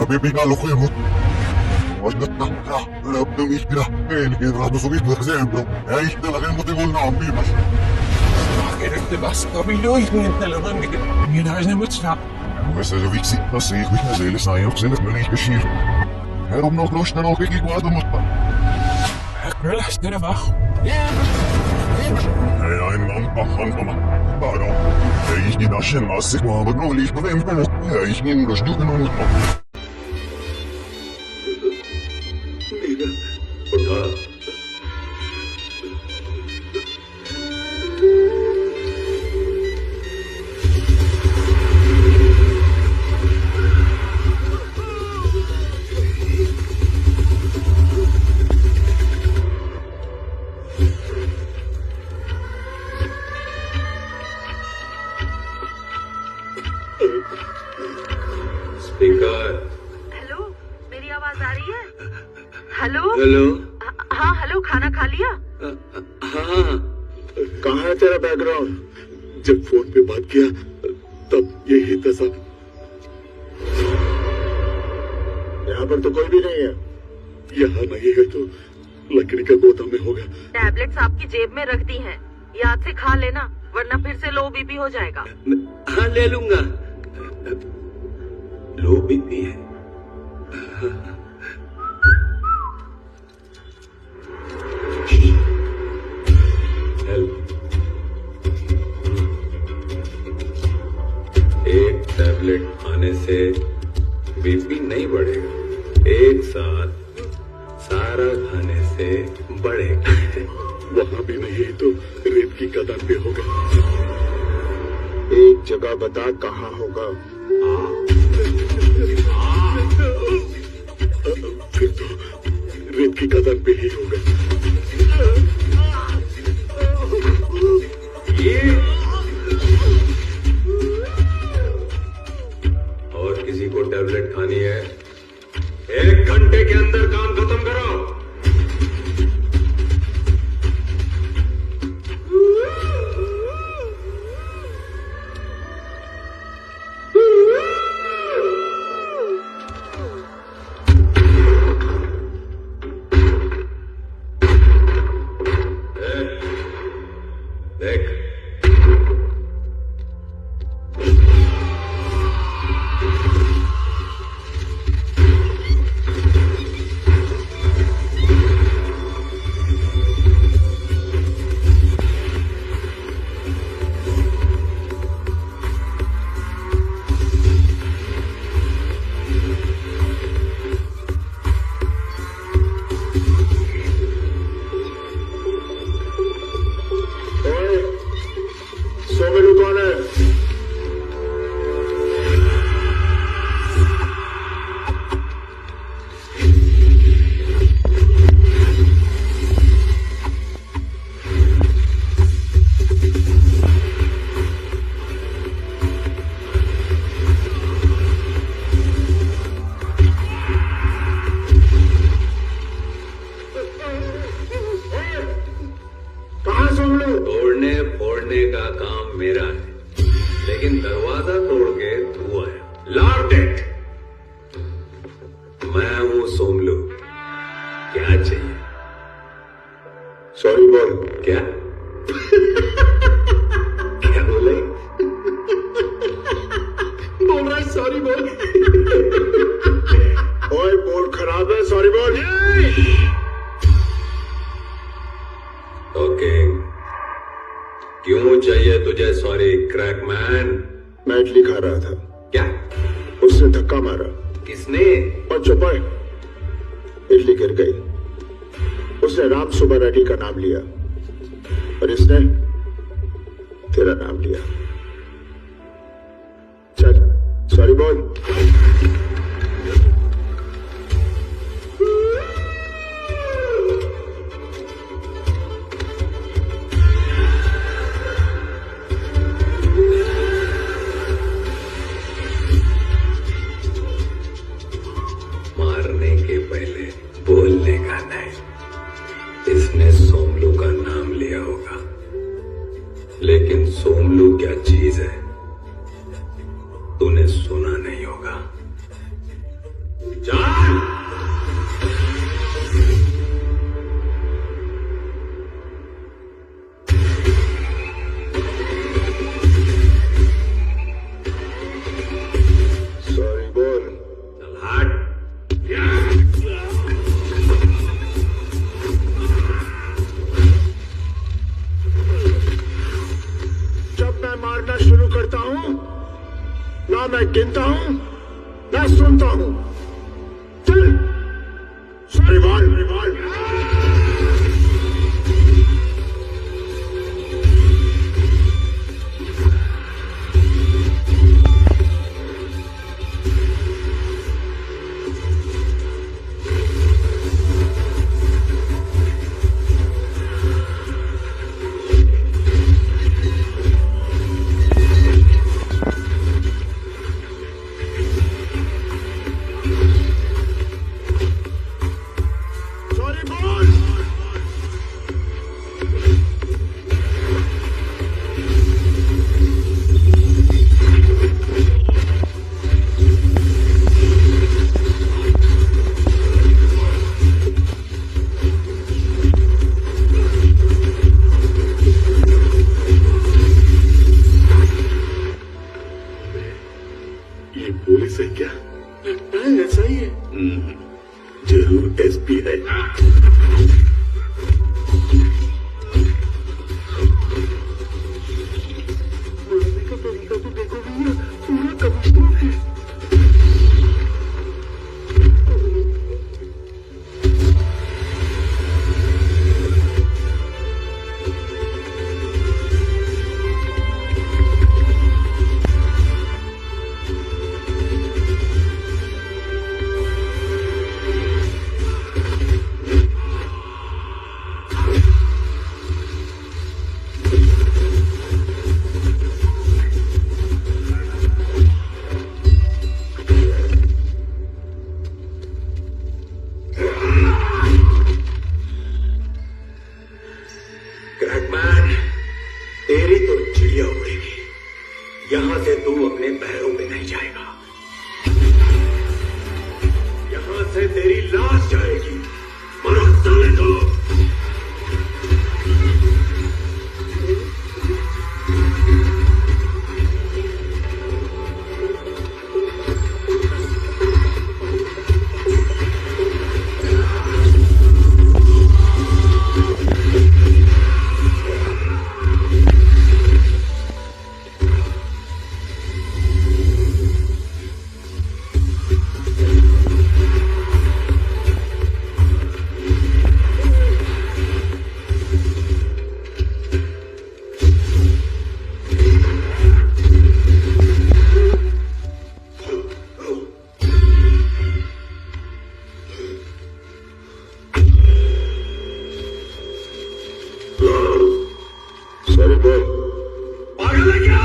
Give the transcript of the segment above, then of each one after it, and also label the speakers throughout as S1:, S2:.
S1: Habibi nga lukhimot. Wasdat na ka, lab ng ikila. Rado sumit na kasembro. Ay, talagang motivol na ang bimas.
S2: Gerekte bas, kabiloy, ngayon talagang ginagawa na mo snap.
S1: Basta sa viksi, kasi ik na zelis na yung silik na rin kashir. Herom na kloos na nakik ikwado mo pa.
S2: Relax na ba?
S1: Ay, ay, mampahang pa man. Paano? Ay, ginasyan masik mga magnulis pa rin pa mo. Ay, gingas nyo kanunod mo.
S3: Mira, uठा speaker
S4: hello, मेरी आवाज आ रही है? Hello.
S3: Hello
S4: हाँ hello, खाना खा लिया?
S3: हाँ कहाँ है तेरा बैकग्राउंड? जब फोन पे बात किया तब यही था सब। यहाँ पर तो कोई भी नहीं है। यहाँ नहीं है तो लकड़ी का गोदाम में होगा।
S4: टैबलेट्स आपकी जेब में रख दी हैं, याद से खा लेना वरना फिर से लो बीपी हो जाएगा।
S3: हाँ ले लूंगा। लो बीपी है। एक टैबलेट खाने से बीपी नहीं बढ़ेगा, एक साथ सारा खाने से बढ़ेगा। वहां भी नहीं तो रेत की कदम पे होगा। एक जगह बता कहाँ होगा। फिर तो रेत की कदम पे ही होगा। ये और किसी को टैबलेट खानी है? 1 घंटे के अंदर काम खत्म करो। देख सोमेलू कौन है? कहाँ सोमेलू? तोड़ने फोड़ने का काम मेरा है, लेकिन दरवाजा तोड़ के तू आया। Lock it. मैं हूँ सोमलू। क्या चाहिए? सॉरी बोल। क्या क्या बोले? बोल रहा है सॉरी बोल। ओए बोल खराब है, सॉरी बोल। ओके क्यों चाहिए तुझे सॉरी क्रैक मैन? मैं इडली खा रहा था। क्या? उसने धक्का मारा। किसने? और चुप है। इडली गिर गई। उसने राम सुबह रेड्डी का नाम लिया और इसने तेरा नाम लिया। चल सॉरी बोल। मारने के पहले बोलने का नहीं। इसने सोमलू का नाम लिया होगा, लेकिन सोमलू क्या चीज है तूने सुना नहीं होगा। दो। चल सॉरी बोल। ये पुलिस है क्या? लगता है ऐसा ही है। जरूर एसपी है। बोलने का तरीका तो देखो भैया, पूरा कमिश्नर है। क्रैकमैन, तेरी तो चिड़िया उड़ेगी। यहां से तू अपने पैरों पे नहीं जाएगा। यहां से तेरी लाश जाएगी। मरो साले को। पागल है क्या?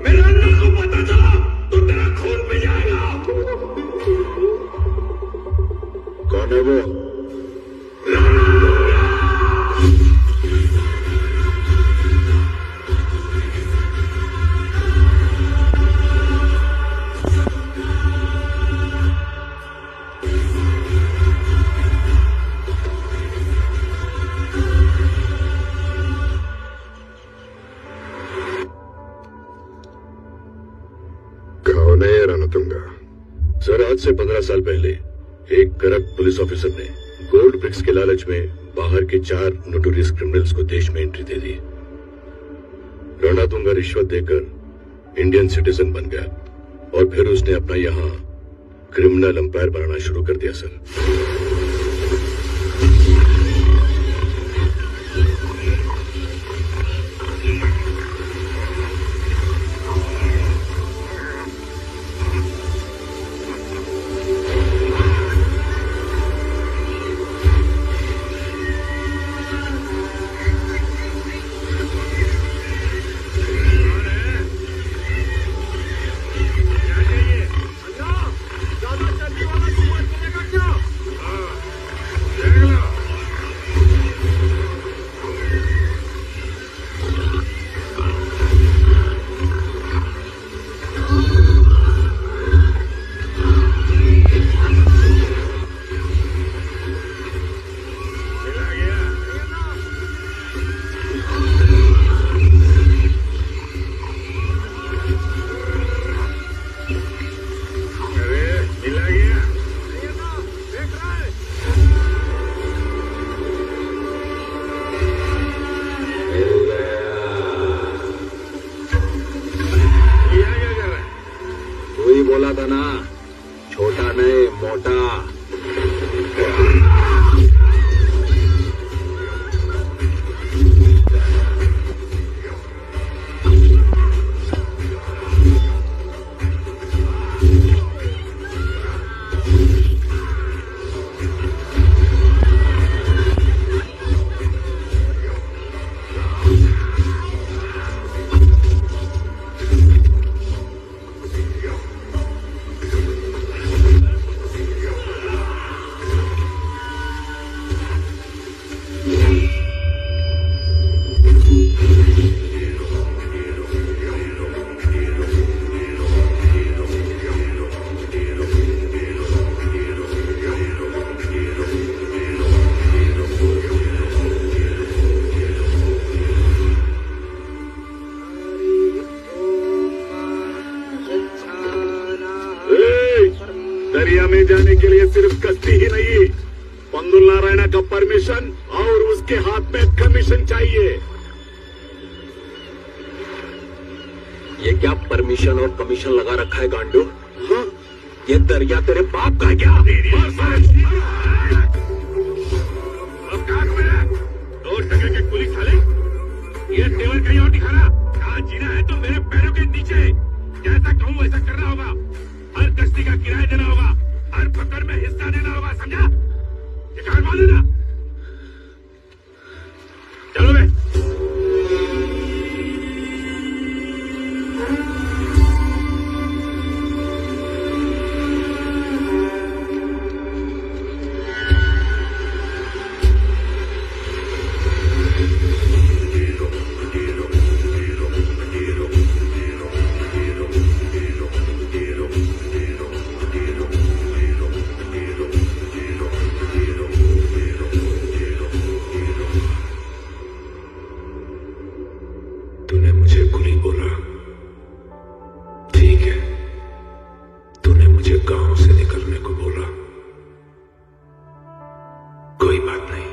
S3: मेरे अंदर को पता चला तो तेरा खून पे जाएगा। कौन है वो? कौन है रणतुंगा? सर, आज से 15 साल पहले एक करप्ट पुलिस ऑफिसर ने गोल्ड ब्रिक्स के लालच में बाहर के 4 नोटोरियस क्रिमिनल्स को देश में एंट्री दे दी। रणतुंगा रिश्वत देकर इंडियन सिटीजन बन गया और फिर उसने अपना यहाँ क्रिमिनल अंपायर बनाना शुरू कर दिया। सर, मोटा। दरिया में जाने के लिए सिर्फ कश्ती ही नहीं, पंदुल नारायणा का परमिशन और उसके हाथ में कमीशन चाहिए। ये क्या परमिशन और कमीशन लगा रखा है गांडू? हाँ? ये दरिया तेरे बाप का है क्या? दो टके के कुली साले, ये तेवर कहीं और दिखाना। कहाँ जीना है तो मेरे पैरों के नीचे, जैसा कहूँ वैसा करना होगा। हर कश्ती का किराया देना होगा, हर पकड़ में हिस्सा देना होगा, समझा? ये कान मान लेना। चलो बे। तूने मुझे कुली बोला, ठीक है। तूने मुझे गांव से निकलने को बोला, कोई बात नहीं।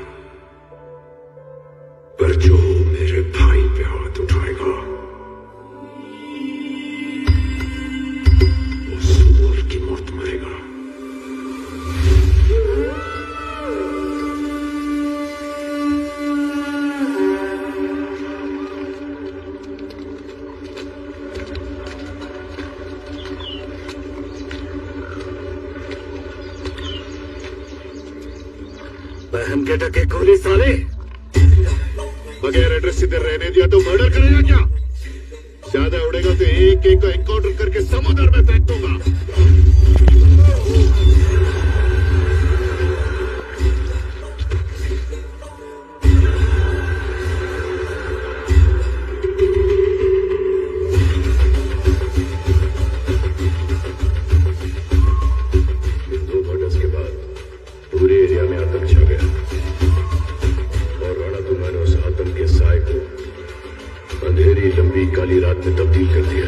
S3: पर जो मेरे भाई पे हाथ उठाएगा वो सूअर की मौत मरेगा। बहन के टके खोली साले, बगैर एड्रेस सीधे रहने दिया तो मर्डर करेगा क्या? ज्यादा उड़ेगा तो एक एक को एनकाउंटर करके समुद्र में फेंक दूंगा। दो मर्डर्स के बाद पूरे एरिया में आतंक छा गया और रणतुंगा ने उस आतंक के साए को अंधेरी लंबी काली रात में तब्दील कर दिया।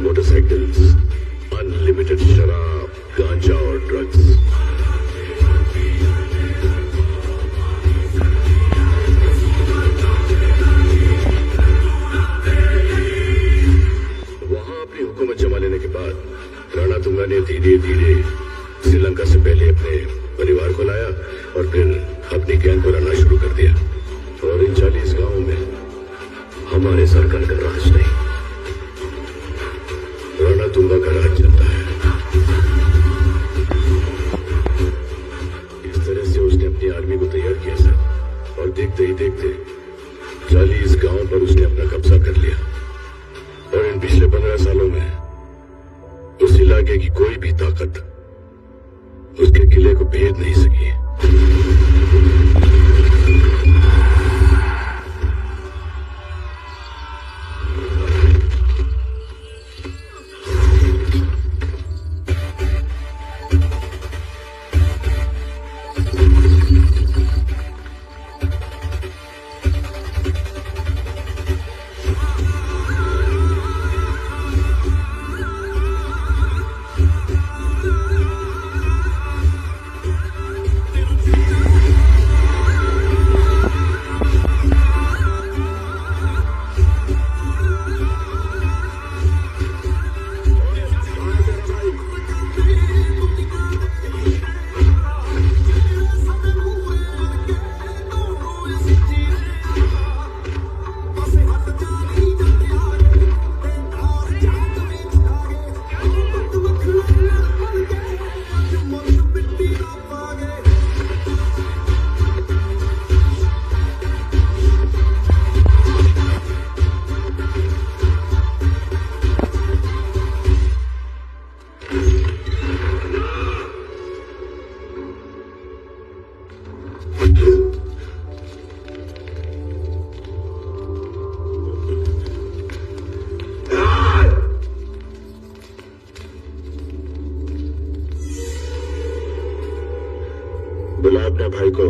S3: मोटरसाइकिल्स, अनलिमिटेड शराब, गांजा और ड्रग्स। वहां अपनी हुकूमत जमा लेने के बाद रणतुंगा ने धीरे धीरे श्रीलंका से पहले अपने परिवार को लाया और फिर अपनी गैंग को लाना शुरू कर दिया। और इन 40 गांवों में हम हमारे सरकार का राज नहीं, राणा तुंगा का राज चलता है। इस तरह से उसने अपनी आर्मी को तैयार किया सर, और देखते ही देखते 40 गांव पर उसने अपना कब्जा कर लिया। और इन पिछले 15 सालों में उस इलाके की कोई भी ताकत उसके किले को भेद नहीं सकी। बुला अपने भाई को।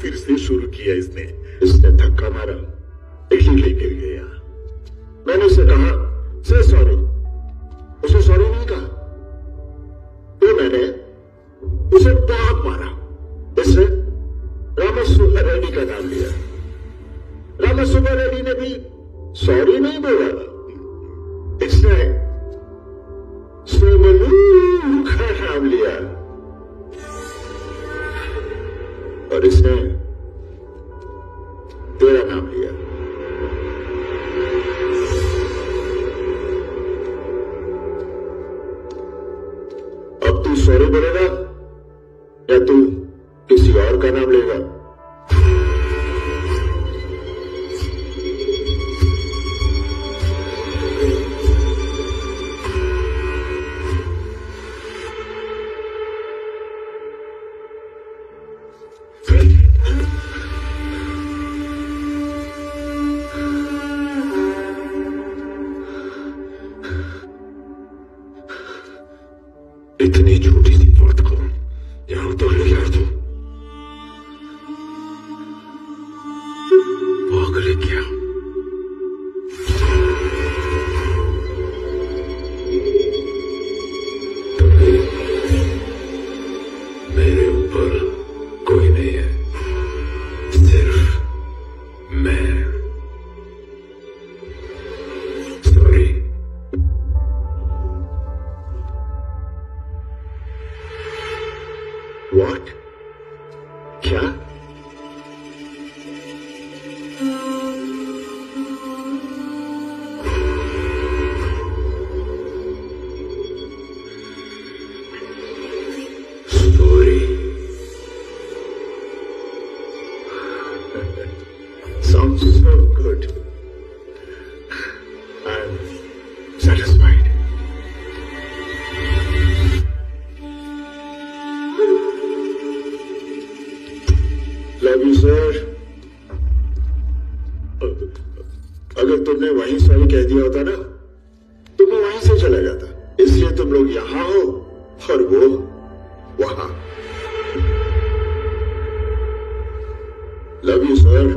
S3: फिर से शुरू किया इसने धक्का मारा, इडली लेकर गया। मैंने उसे कहा से सॉरी, उसे सॉरी नहीं कहा, तो मैंने उसे बहुत मारा। इससे रामस्वामी रेड्डी का नाम लिया। रामस्वामी रेड्डी ने भी सॉरी नहीं बोला, इसने सोमलू का नाम लिया और इसने तेरा नाम लिया। अब तू सॉरी बोलेगा या तू किसी और का नाम लेगा? इतनी छोटी सी बात को यहां तो ले यार, तू पागल है क्या? व्हाट? क्या? Story sounds so good. I'm satisfied. Love you, sir. अगर तुमने वहीं सॉरी कह दिया होता ना तो मैं वहीं से चला जाता. इसलिए तुम लोग यहां हो और वो वहां. Love you sir.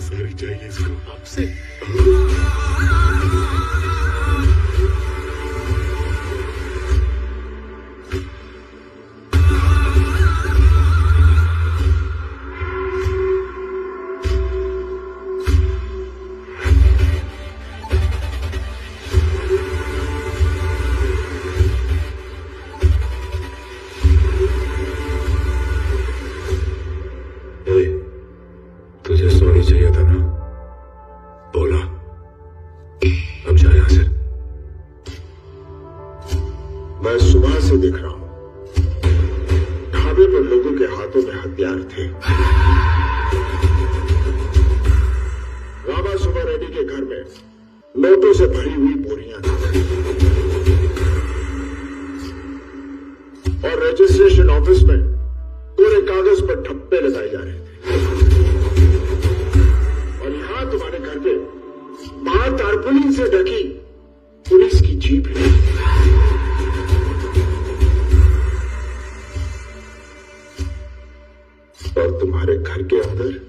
S3: सारी चाहिए इसको आपसे. तुझे सॉरी चाहिए था ना, बोला. अब जा यहां से. मैं सुबह से देख रहा हूं ढाबे पर लोगों के हाथों में हथियार थे. रामा सुबह रेड्डी के घर में नोटों से भरी हुई बोरियां थी और रजिस्ट्रेशन ऑफिस में पूरे कागज पर ठप्पे लगाए जा रहे थे. और यहां तुम्हारे घर पे बाहर तारपुलिन से ढकी पुलिस की जीप है. और तुम्हारे घर के अंदर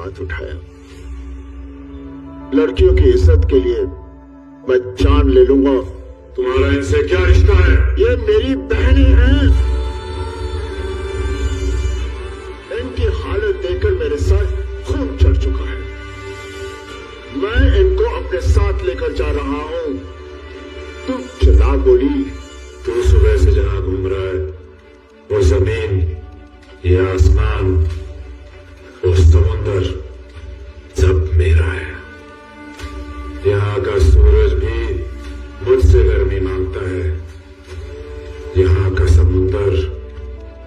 S3: हाथ उठाया। लड़कियों की इज्जत के लिए मैं जान ले लूंगा।
S1: तुम्हारा इनसे क्या रिश्ता है?
S3: ये मेरी बहनें हैं। इनकी हालत देखकर मेरे साथ खून चढ़ चुका है। मैं इनको अपने साथ लेकर जा रहा हूं। तुम चला गोली।
S1: तू सुबह से जहां घूम रहा है, वो जमीन, ये आसमान, वो समुंदर सब मेरा है। यहाँ का सूरज भी मुझसे गर्मी मांगता है। यहाँ का समुंदर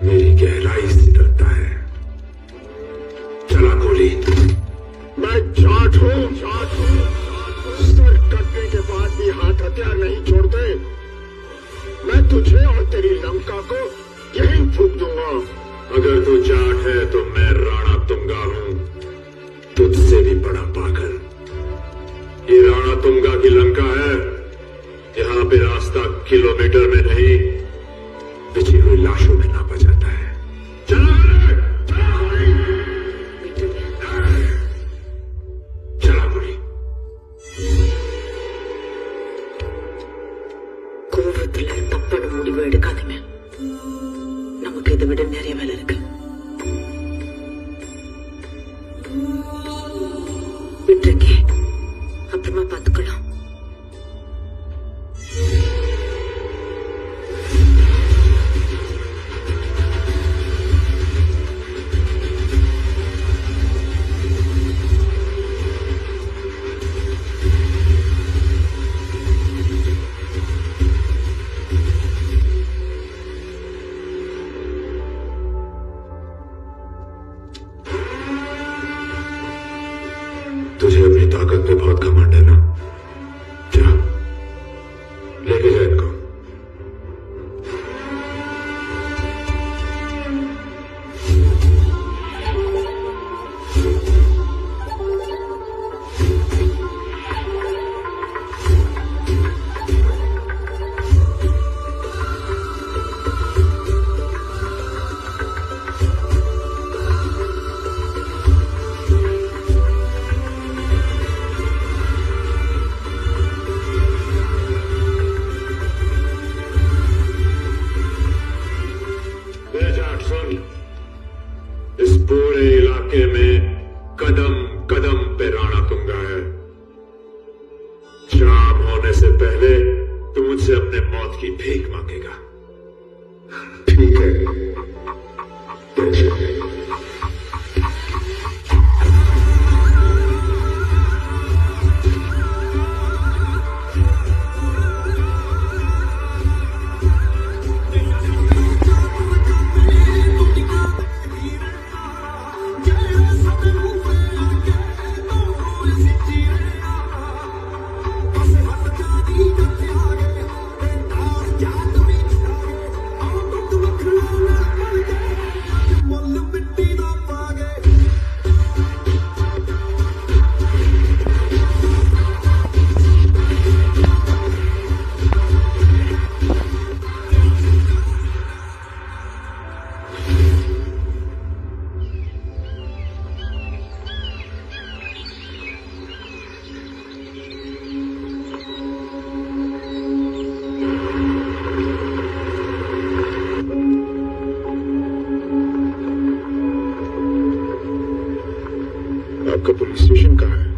S1: मेरी गहराई से डरता है। चला गोली।
S3: मैं जाट हूं, जाट हूं। सर कटने के बाद भी हाथ हथियार नहीं छोड़ते। मैं तुझे और तेरी लंका को यहीं फूंक दूंगा।
S1: अगर तू जाट है तो मैं राणा तुंगा हूं, तुझसे भी बड़ा पागल। ये राणा तुंगा की लंका है। यहाँ पे रास्ता किलोमीटर में नहीं, बिछी हुई लाशों में नापा जाता है। चला गोली।
S4: கோவத்துல தப்பான முடிவு எடுக்காதீங்க. நமக்கு இதை விட நிறைய வேலை இருக்கு. விட்டுருக்கே, அப்புறமா பார்த்துக்கலாம்.
S1: तुझे अपनी ताकत पे बहुत घमंड है ना? जा, लेके जा इनको। इस पूरे इलाके में कदम कदम पे राणा तुंगा है। शाम होने से पहले तू मुझसे अपने मौत की भीख मांगेगा।
S3: ठीक है, टेंशन नहीं। आपका पुलिस स्टेशन कहाँ है?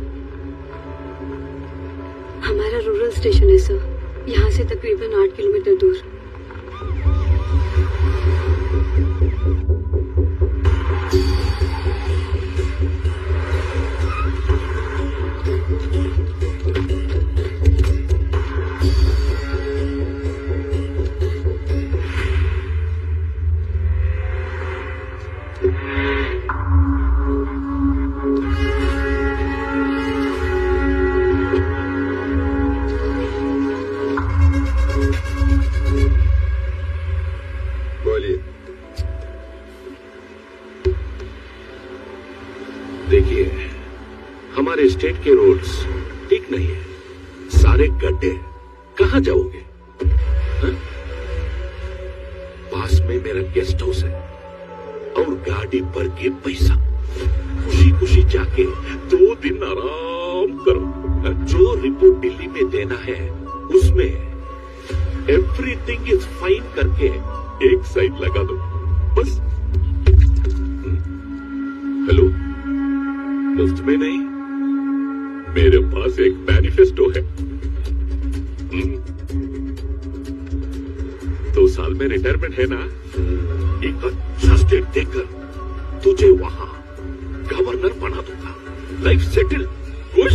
S5: हमारा रूरल स्टेशन है सर, यहाँ से तकरीबन 8 किलोमीटर दूर।
S3: देखिए, हमारे स्टेट के रोड्स ठीक नहीं है, सारे गड्ढे। कहां जाओगे? पास में मेरा गेस्ट हाउस है और गाड़ी पर के पैसा, उसी
S2: खुशी जाके 2 दिन आराम करो। जो रिपोर्ट दिल्ली में देना है उसमें एवरीथिंग इज फाइन करके एक साइड लगा दो बस। हेलो, मुफ्त में नहीं, मेरे पास एक मैनिफेस्टो है। 2 साल में रिटायरमेंट है ना, एक अच्छा स्टेट देकर तुझे वहां गवर्नर बना दूंगा। लाइफ सेटल, खुश?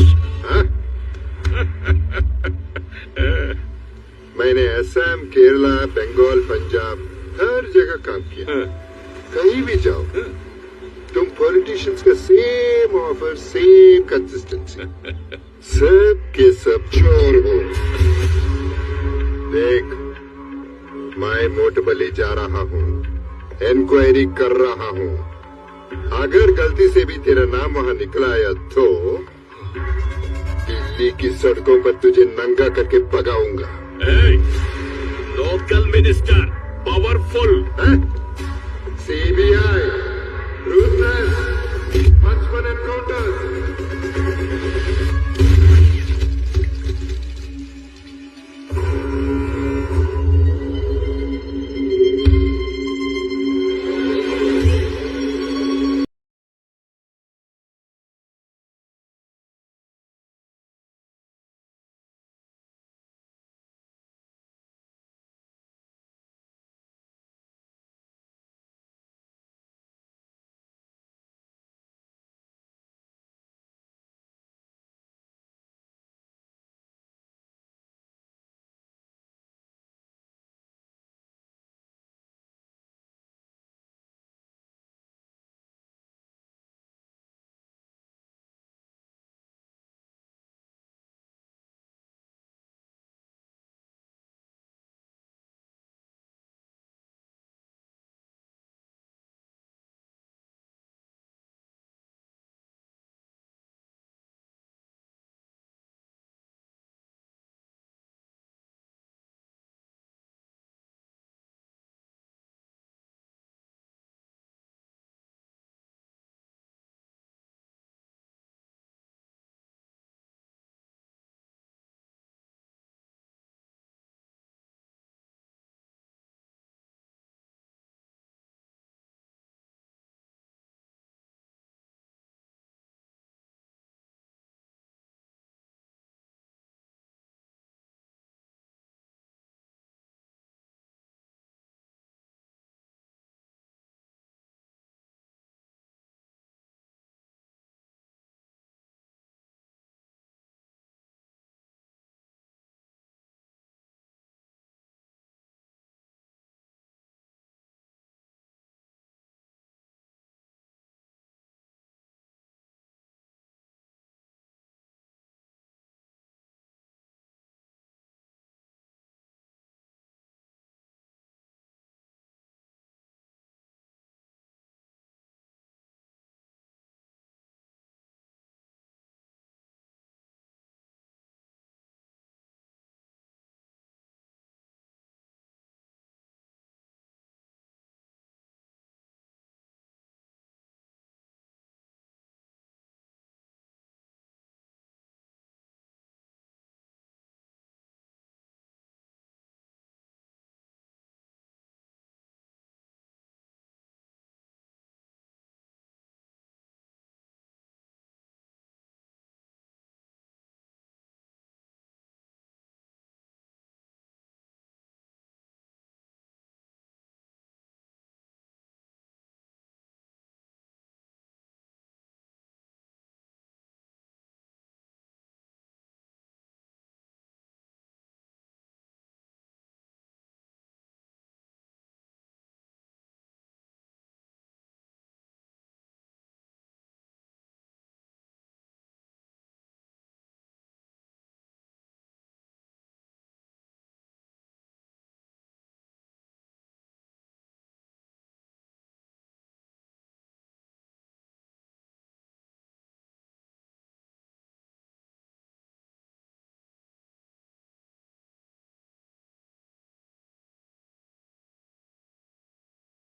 S3: मैंने असम, केरला, बंगाल, पंजाब हर जगह काम किया। कहीं भी जाओ तुम पॉलिटिशियंस का सेम ऑफर, सेम कंसिस्टेंसी, सब के सब चोर हो। देख, मैं मोटबली जा रहा हूँ, इंक्वायरी कर रहा हूँ। अगर गलती से भी तेरा नाम वहाँ निकला आया तो दिल्ली की सड़कों पर तुझे नंगा करके भगाऊंगा।
S2: Local minister, powerful,
S3: CBI, ruthless, 55